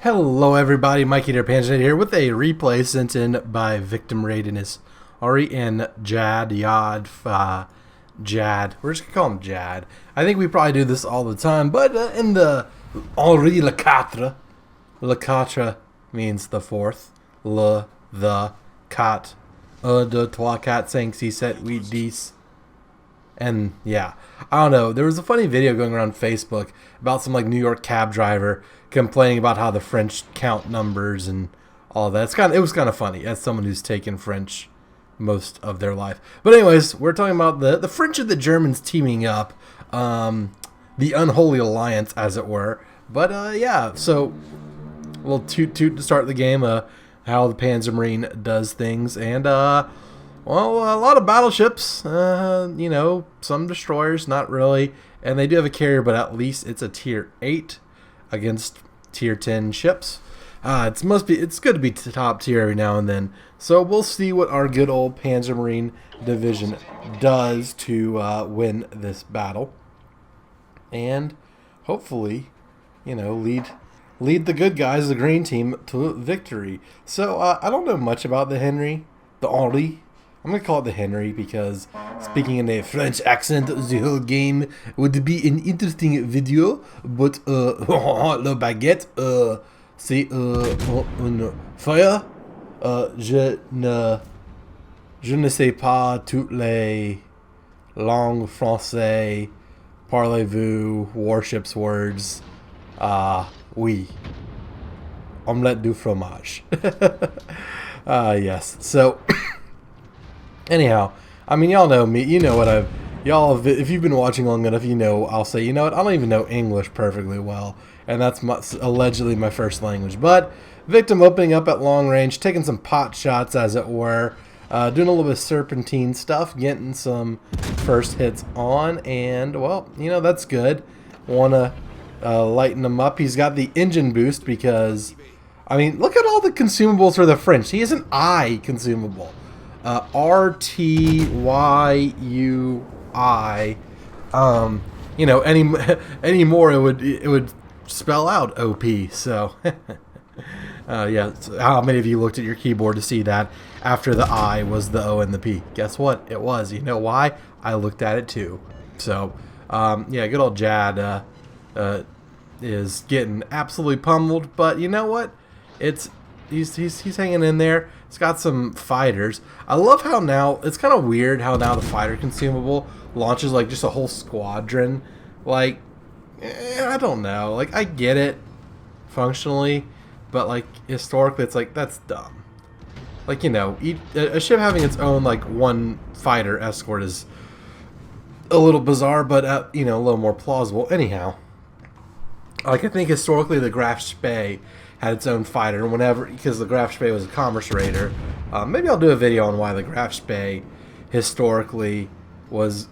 Hello everybody, Mikey there, Panzernator here with a replay sent in by VictimRAID and his Ari and Jad. We're just gonna call him Jad. I think we probably do this all the time, but in the Henri Le Quatre means the fourth. The Quatre, deux, trois, quatre, cinq, six, sept, huit, dix. And yeah, I don't know. There was a funny video going around Facebook about some like New York cab driver complaining about how the French count numbers and all that. It was kind of funny as someone who's taken French most of their life. But anyways, we're talking about the French and the Germans teaming up, the unholy alliance, as it were. But yeah, so we'll toot to start the game. How the Panzermarine does things, and well, a lot of battleships, you know, some destroyers, not really. And they do have a carrier, but at least it's a tier 8 against tier 10 ships. It's good to be top tier every now and then. So we'll see what our good old Panzermarine division does to win this battle. And hopefully, you know, lead the good guys, the green team, to victory. So I don't know much about the Henri. I'm going to call it the Henri because speaking in a French accent, the whole game would be an interesting video. But le Baguette, c'est une fire. Je ne sais pas toutes les langues français. Parlez-vous Warships words? Oui. Omelette du fromage. Yes. So. Anyhow, I mean, y'all know me. You know what if you've been watching long enough, you know I'll say, you know what, I don't even know English perfectly well, and that's allegedly my first language. But Victim opening up at long range, taking some pot shots, as it were, doing a little bit of serpentine stuff, getting some first hits on, and, well, you know, that's good. Want to lighten him up. He's got the engine boost because, I mean, look at all the consumables for the French. He is an I consumable. RTYUI. You know, any more it would spell out OP. So yeah. So how many of you looked at your keyboard to see that after the I was the O and the P? Guess what? It was. You know why? I looked at it too. So yeah, good old Jad is getting absolutely pummeled. But you know what? He's hanging in there. It's got some fighters. I love how now, it's kind of weird how now the fighter consumable launches like just a whole squadron. Like, I don't know. Like, I get it functionally, but like historically it's like, that's dumb. Like, you know, a ship having its own like one fighter escort is a little bizarre, but you know, a little more plausible. Anyhow, like, I think historically the Graf Spee had its own fighter, and whenever, because the Graf Spee was a commerce raider, maybe I'll do a video on why the Graf Spee historically was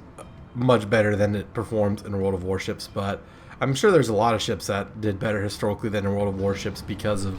much better than it performs in World of Warships, but I'm sure there's a lot of ships that did better historically than in World of Warships because of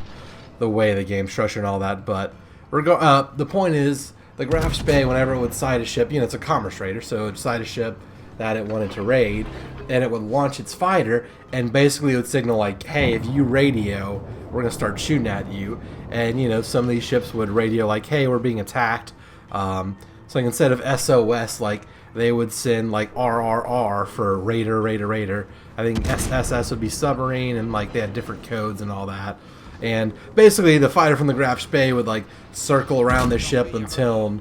the way the game's structured and all that. But the point is, the Graf Spee, whenever it would sight a ship, you know, it's a commerce raider, so it would sight a ship that it wanted to raid, and it would launch its fighter, and basically it would signal like, hey, if you radio, we're going to start shooting at you. And, you know, some of these ships would radio like, hey, we're being attacked. So like, instead of SOS, like, they would send like RRR for raider. I think SSS would be submarine, and like they had different codes and all that. And basically the fighter from the Graf Spee would like circle around the ship until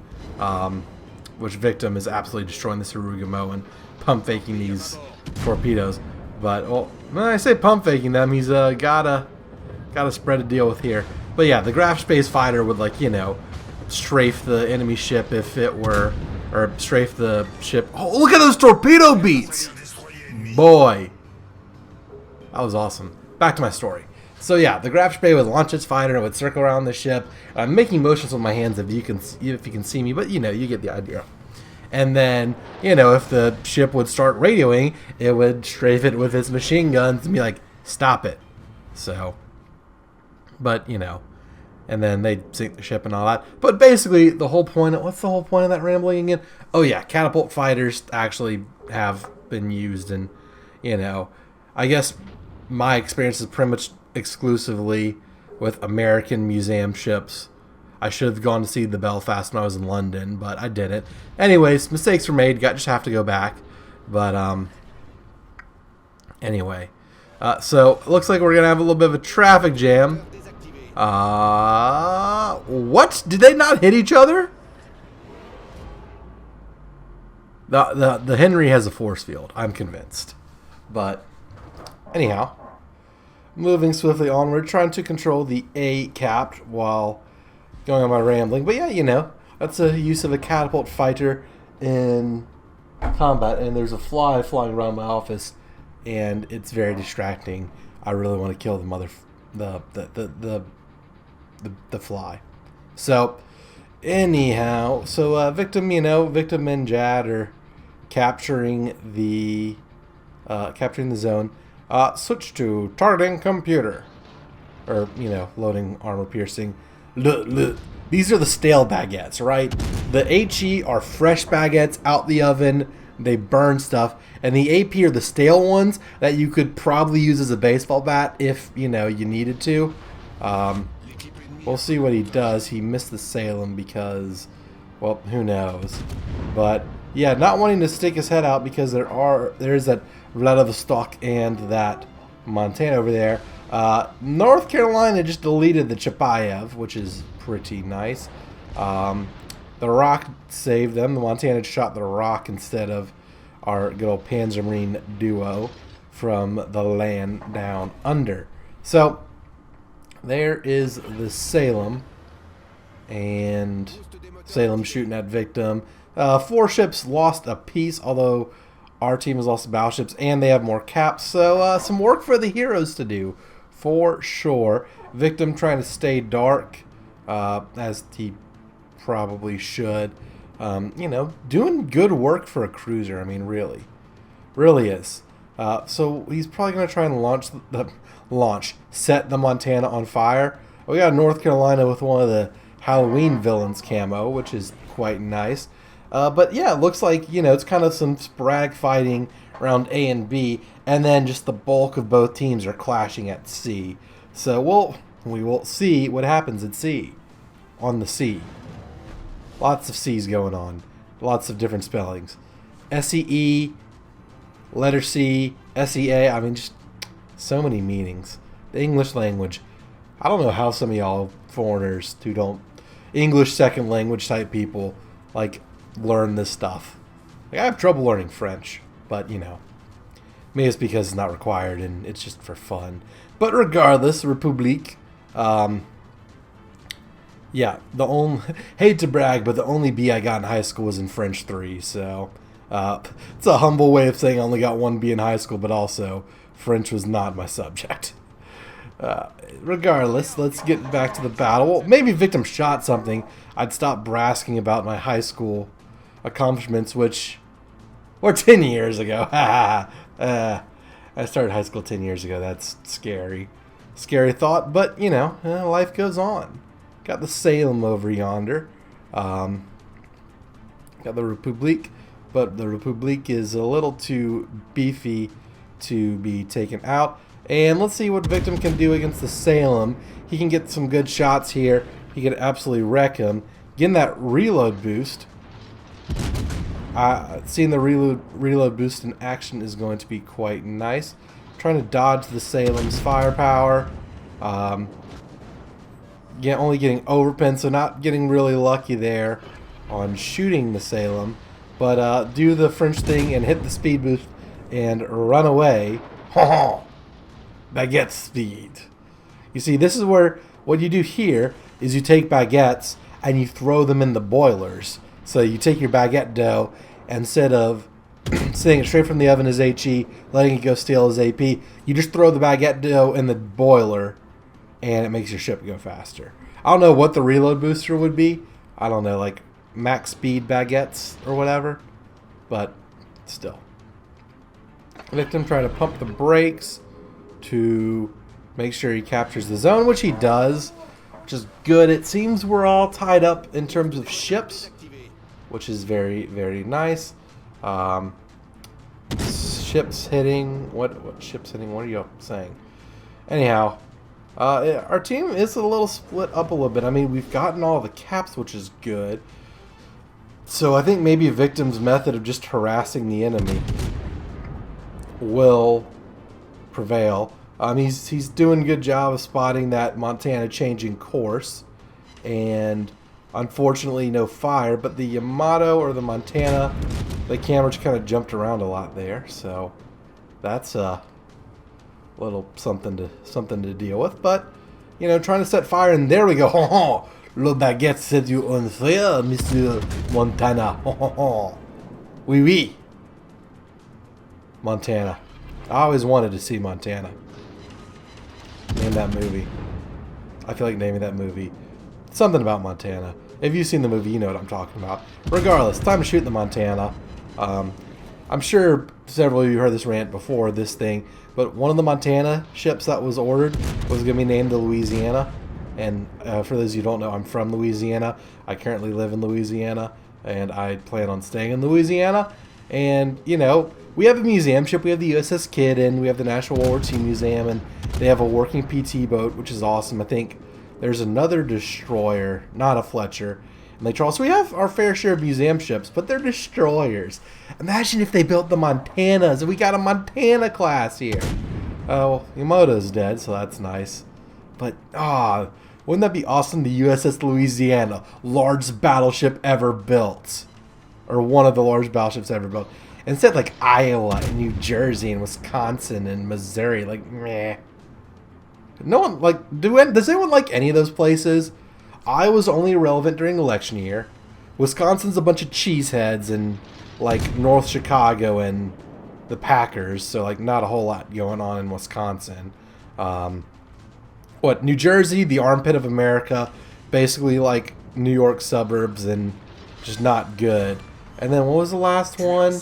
which Victim is absolutely destroying the Sarugamo and pump faking these torpedoes. But, well, when I say pump faking them, he's gotta spread a deal with here. But yeah, the Graf Spee's fighter would, like, you know, strafe the enemy ship if it were, or strafe the ship. Oh, look at those torpedo beats! Boy, that was awesome. Back to my story. So yeah, the Graf Spee would launch its fighter and it would circle around the ship. I'm making motions with my hands if you can see me, but you know, you get the idea. And then, you know, if the ship would start radioing, it would strafe it with its machine guns and be like, stop it. So, but, you know, and then they'd sink the ship and all that. But basically, what's the whole point of that rambling again? Oh yeah, catapult fighters actually have been used, and, you know, I guess my experience is pretty much exclusively with American museum ships. I should have gone to see the Belfast when I was in London, but I didn't. Anyways, mistakes were made. Just have to go back. But anyway, so it looks like we're gonna have a little bit of a traffic jam. What? Did they not hit each other? The Henry has a force field. I'm convinced. But anyhow, moving swiftly onward, trying to control the A capped while going on my rambling. But yeah, you know, that's a use of a catapult fighter in combat. And there's a fly flying around my office, and it's very distracting. I really want to kill the fly. So anyhow, so Victim and Jad are capturing the zone. Switch to targeting computer, or loading armor piercing. Look, these are the stale baguettes, right? The HE are fresh baguettes out the oven. They burn stuff, and the AP are the stale ones that you could probably use as a baseball bat if you needed to. We'll see what he does. He missed the Salem because, well, who knows? But yeah, not wanting to stick his head out because there's that Vladivostok and that Montana over there. North Carolina just deleted the Chapayev, which is pretty nice. The Rock saved them. The Montana shot the Rock instead of our good old Panzermarine duo from the land down under. So there is the Salem, and Salem shooting at Victim. 4 ships lost a piece, although our team has lost battleships, and they have more caps. So some work for the heroes to do, for sure. Victim trying to stay dark, as he probably should. Doing good work for a cruiser. I mean, really is. So he's probably going to try and set the Montana on fire. We got North Carolina with one of the Halloween villains camo, which is quite nice. But yeah, it looks like, it's kind of some sporadic fighting around A and B, and then just the bulk of both teams are clashing at C. So we will see what happens at C, on the C. Lots of C's going on. Lots of different spellings. SEE, letter C, SEA, I mean, just so many meanings. The English language. I don't know how some of y'all foreigners who don't, English second language type people, learn this stuff. I have trouble learning French, but maybe it's because it's not required and it's just for fun. But regardless, Republique, yeah, hate to brag, but the only B I got in high school was in French 3, so it's a humble way of saying I only got 1 B in high school, but also French was not my subject. Regardless, let's get back to the battle. Well, maybe Victim shot something. I'd stop brasking about my high school accomplishments, which were 10 years ago. I started high school 10 years ago. That's scary. Scary thought, but, life goes on. Got the Salem over yonder. Got the Republique, but the Republique is a little too beefy to be taken out. And let's see what Victim can do against the Salem. He can get some good shots here. He can absolutely wreck him. Getting that reload boost. Seeing the reload boost in action is going to be quite nice. Trying to dodge the Salem's firepower. Only getting overpinned, so not getting really lucky there on shooting the Salem. But do the French thing and hit the speed boost and run away. Baguette speed. You see, this is where what you do here is you take baguettes and you throw them in the boilers. So you take your baguette dough, and instead of sitting it straight from the oven as HE, letting it go stale as AP, you just throw the baguette dough in the boiler, and it makes your ship go faster. I don't know what the reload booster would be. I don't know, like max speed baguettes or whatever, but still. Victim trying to pump the brakes to make sure he captures the zone, which he does, which is good. It seems we're all tied up in terms of ships, which is very, very nice. Ships hitting. What ships hitting? What are you saying? Anyhow, our team is a little split up a little bit. I mean, we've gotten all the caps, which is good. So I think maybe Victim's method of just harassing the enemy will prevail. He's doing a good job of spotting that Montana changing course, and unfortunately no fire. But the Yamato or the Montana, the cameras kind of jumped around a lot there, so that's a little something to deal with. But you know, trying to set fire, and there we go. Le Baguette set you on fire, Monsieur Montana. Oui, oui. Montana. I always wanted to see Montana. Name that movie. I feel like naming that movie something about Montana. If you've seen the movie, you know what I'm talking about. Regardless, time to shoot the Montana. I'm sure several of you heard this rant before this thing, but one of the Montana ships that was ordered was going to be named the Louisiana. And for those of you who don't know, I'm from Louisiana. I currently live in Louisiana, and I plan on staying in Louisiana. And, you know, we have a museum ship. We have the USS Kidd, and we have the National World War II Museum, and they have a working PT boat, which is awesome. I think there's another destroyer, not a Fletcher, and they try. So we have our fair share of museum ships, but they're destroyers. Imagine if they built the Montanas, and we got a Montana class here. Oh, Yamamoto's dead, so that's nice. But, wouldn't that be awesome? The USS Louisiana, largest battleship ever built. Or one of the largest battleships ever built. Instead, like Iowa and New Jersey and Wisconsin and Missouri, like, meh. No one, like, does anyone like any of those places? Iowa's only relevant during election year. Wisconsin's a bunch of cheeseheads and, like, North Chicago and the Packers. So, like, not a whole lot going on in Wisconsin. New Jersey, the armpit of America, basically like New York suburbs and just not good. And then what was the last one?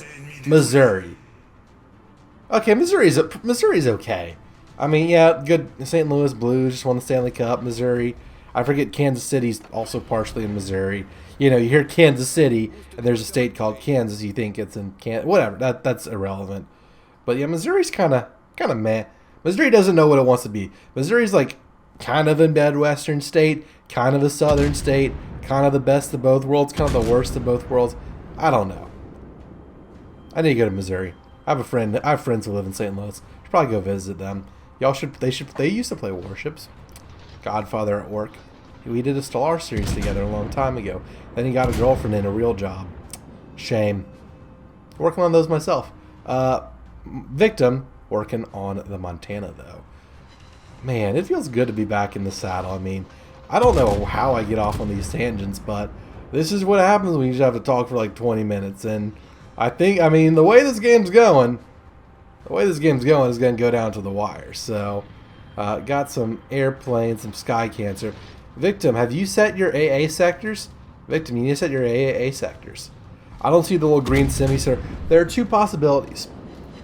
Missouri. Okay, Missouri's okay. I mean, yeah, good. St. Louis Blues just won the Stanley Cup. Missouri, I forget Kansas City's also partially in Missouri. You know, you hear Kansas City and there's a state called Kansas, you think it's in Kansas. Whatever, that's irrelevant. But yeah, Missouri's kind of meh. Missouri doesn't know what it wants to be. Missouri's like kind of a Midwestern state, kind of a Southern state, kind of the best of both worlds, kind of the worst of both worlds. I don't know. I need to go to Missouri. I have friends who live in St. Louis. Should probably go visit them. They used to play Warships. Godfather at work. We did a Stellar series together a long time ago. Then he got a girlfriend and a real job. Shame. Working on those myself. Victim working on the Montana though. Man, it feels good to be back in the saddle. I mean, I don't know how I get off on these tangents, but this is what happens when you just have to talk for like 20 minutes. And I mean, the way this game's going is going to go down to the wire. So, got some airplanes, some sky cancer. Victim, have you set your AA sectors? Victim, you need to set your AA sectors. I don't see the little green semicircle. There are two possibilities.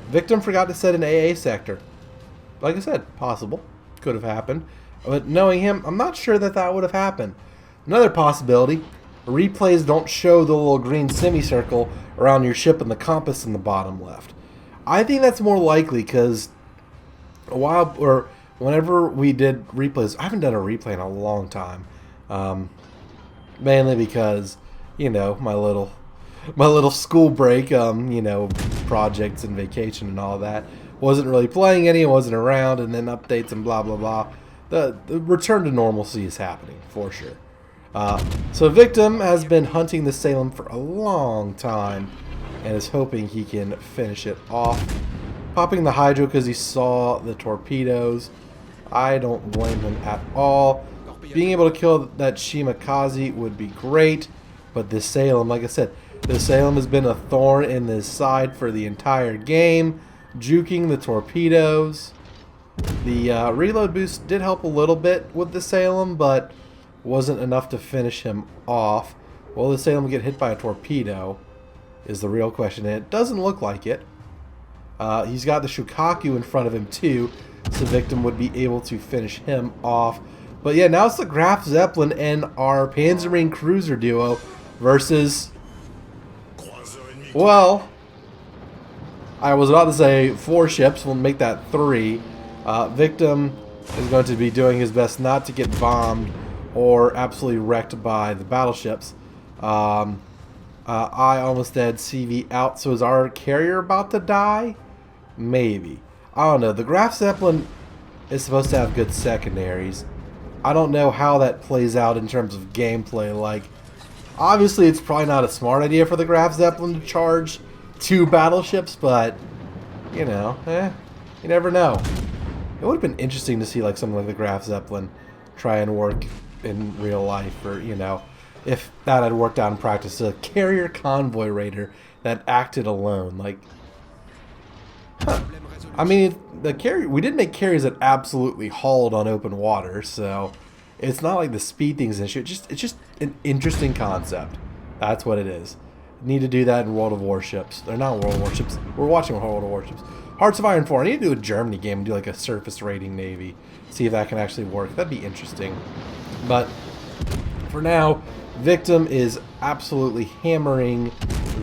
Victim forgot to set an AA sector. Like I said, possible. Could have happened. But knowing him, I'm not sure that would have happened. Another possibility, replays don't show the little green semicircle around your ship and the compass in the bottom left. I think that's more likely because whenever we did replays, I haven't done a replay in a long time. Mainly because, you know, my little school break, you know, projects and vacation and all that. Wasn't really playing any, wasn't around, and then updates and blah, blah, blah. The return to normalcy is happening, for sure. So Victim has been hunting the Salem for a long time and is hoping he can finish it off. Popping the Hydro because he saw the torpedoes. I don't blame him at all. Being able to kill that Shimakaze would be great, but this Salem, like I said, the Salem has been a thorn in his side for the entire game. Juking the torpedoes. The reload boost did help a little bit with the Salem, but wasn't enough to finish him off. Will the Salem get hit by a torpedo is the real question, and it doesn't look like it. He's got the Shukaku in front of him too, so Victim would be able to finish him off. But yeah, now it's the Graf Zeppelin and our Panzernator Cruiser duo versus, well, I was about to say 4 ships. We'll make that 3. Victim is going to be doing his best not to get bombed or absolutely wrecked by the battleships. I almost dead, CV out. So is our carrier about to die? Maybe. I don't know. The Graf Zeppelin is supposed to have good secondaries. I don't know how that plays out in terms of gameplay. Like, obviously it's probably not a smart idea for the Graf Zeppelin to charge 2 battleships, but, you know, you never know. It would have been interesting to see like something like the Graf Zeppelin try and work in real life, or, you know, if that had worked out in practice. A carrier convoy raider that acted alone. Like, huh. I mean, the carrier, we did make carriers that absolutely hauled on open water, so it's not like the speed thing's an issue. It's just an interesting concept. That's what it is. Need to do that in World of Warships. They're not World of Warships. We're watching World of Warships. Hearts of Iron 4. I need to do a Germany game and do like a surface raiding navy. See if that can actually work. That'd be interesting. But for now, Victim is absolutely hammering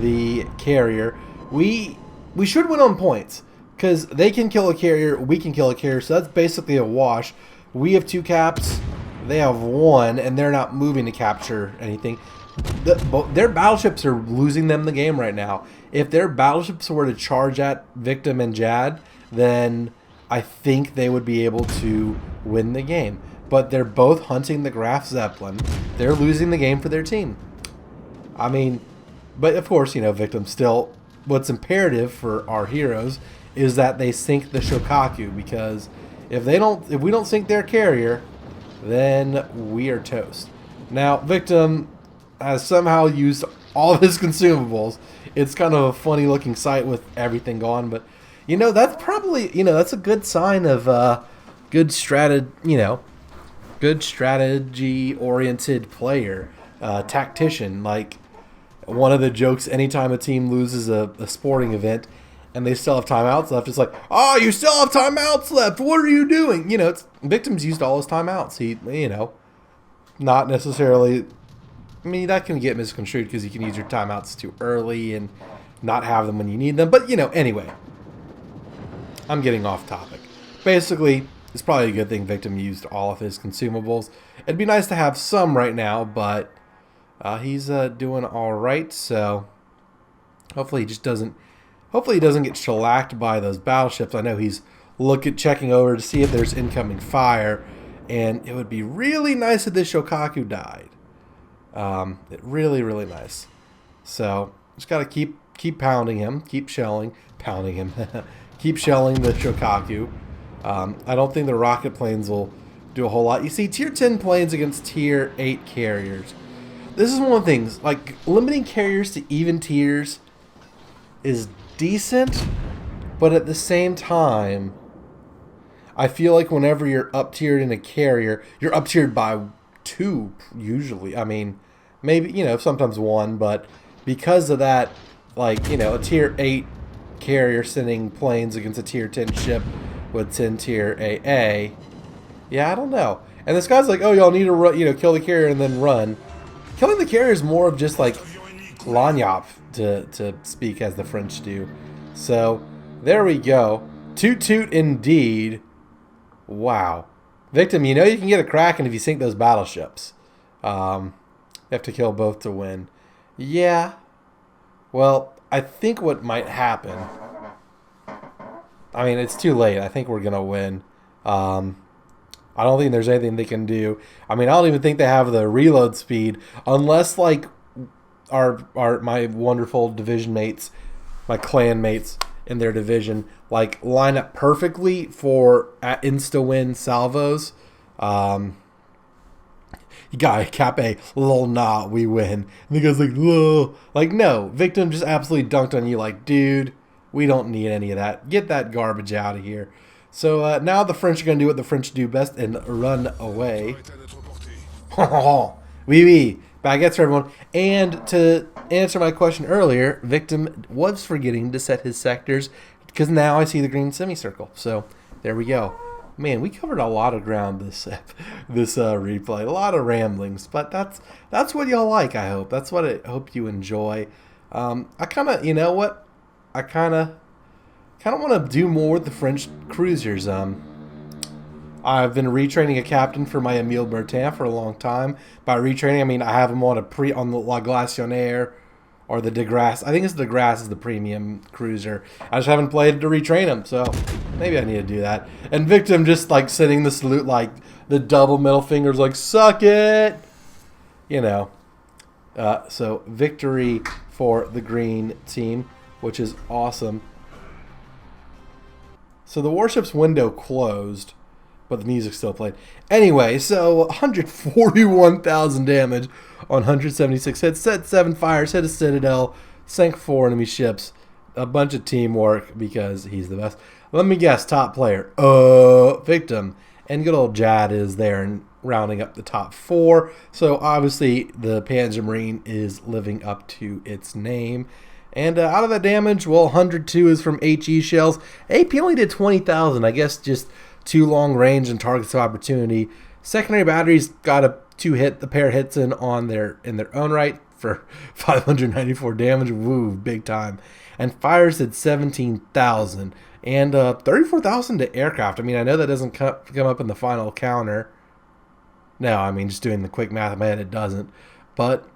the carrier. We should win on points, because they can kill a carrier, we can kill a carrier, so that's basically a wash. We have 2 caps, they have 1, and they're not moving to capture anything. Their battleships are losing them the game right now. If their battleships were to charge at Victim and Jad, then I think they would be able to win the game. But they're both hunting the Graf Zeppelin. They're losing the game for their team. I mean, but of course, you know, Victim still, what's imperative for our heroes is that they sink the Shokaku, because if we don't sink their carrier, then we are toast. Now, Victim has somehow used all of his consumables. It's kind of a funny looking sight with everything gone, but you know, that's probably, you know, that's a good sign of good strategy oriented player, tactician. Like, one of the jokes anytime a team loses a sporting event and they still have timeouts left, it's like, oh, you still have timeouts left, what are you doing? You know, Victim's used all his timeouts. He, you know, not necessarily, I mean, that can get misconstrued because you can use your timeouts too early and not have them when you need them. But, you know, anyway, I'm getting off topic. Basically, it's probably a good thing Victim used all of his consumables. It'd be nice to have some right now, but he's doing all right. So hopefully he doesn't get shellacked by those battleships. I know he's checking over to see if there's incoming fire, and it would be really nice if this Shokaku died. Really, really nice. So just gotta keep pounding him, keep shelling the Shokaku. I don't think the rocket planes will do a whole lot. You see, tier 10 planes against tier 8 carriers. This is one of the things, like, limiting carriers to even tiers is decent, but at the same time, I feel like whenever you're up tiered in a carrier, you're up tiered by 2 usually. I mean, maybe, you know, sometimes 1, but because of that, like, you know, a tier 8 carrier sending planes against a tier 10 ship would send tier AA. Yeah, I don't know. And this guy's like, oh, y'all need to run, you know, kill the carrier and then run. Killing the carrier is more of just like lanyap, to speak as the French do. So there we go. Toot toot indeed. Wow. Victim, you know you can get a Kraken if you sink those battleships. You have to kill both to win. Yeah. Well, I think what might happen, I mean, it's too late. I think we're going to win. I don't think there's anything they can do. I mean, I don't even think they have the reload speed, unless, like, my wonderful division mates, my clan mates in their division, like, line up perfectly for insta-win salvos. You got cap A, lol, nah, we win. And the guy's like, lol. Like, no, Victim just absolutely dunked on you like, dude, we don't need any of that. Get that garbage out of here. So now the French are going to do what the French do best and run away. Oui, oui. Baguettes for everyone. And to answer my question earlier, Victim was forgetting to set his sectors, because now I see the green semicircle. So there we go. Man, we covered a lot of ground this replay. A lot of ramblings. But that's what y'all like, I hope. That's what I hope you enjoy. I kind of, you know what? I kind of want to do more with the French cruisers. I I've been retraining a captain for my Emile Bertin for a long time. By retraining, I mean I have him on on the La Glacière or the De Grasse. I think it's De Grasse is the premium cruiser. I just haven't played to retrain him, so maybe I need to do that. And Victim just like sending the salute, like the double middle fingers, like suck it, you know. So victory for the green team, which is awesome. So the Warships window closed, but the music still played. Anyway, so 141,000 damage on 176 hits, set 7 fires, hit a citadel, sank 4 enemy ships, a bunch of teamwork because he's the best. Let me guess, top player, Victim, and good old Jad is there and rounding up the top 4. So obviously the Panzermarine is living up to its name. And out of that damage, well, 102 is from HE shells. AP only did 20,000, I guess just too long range and targets of opportunity. Secondary batteries got a pair hits in their own right for 594 damage. Woo, big time. And fires did 17,000 and 34,000 to aircraft. I mean, I know that doesn't come up in the final counter. No, I mean, just doing the quick math in my head, it doesn't. But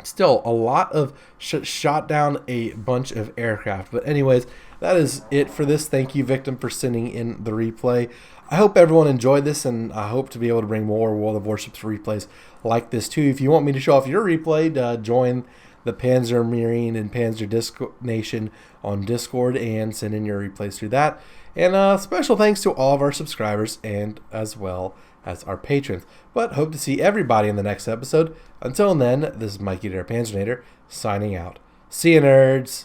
still, a lot of shot down a bunch of aircraft. But anyways, that is it for this. Thank you, Victim, for sending in the replay. I hope everyone enjoyed this, and I hope to be able to bring more World of Warships replays like this too. If you want me to show off your replay, join the Panzermarine and Panzer Nation on Discord and send in your replays through that. And special thanks to all of our subscribers and as well as our patrons. But hope to see everybody in the next episode. Until then, this is Mikey the Panzernator signing out. See you, nerds.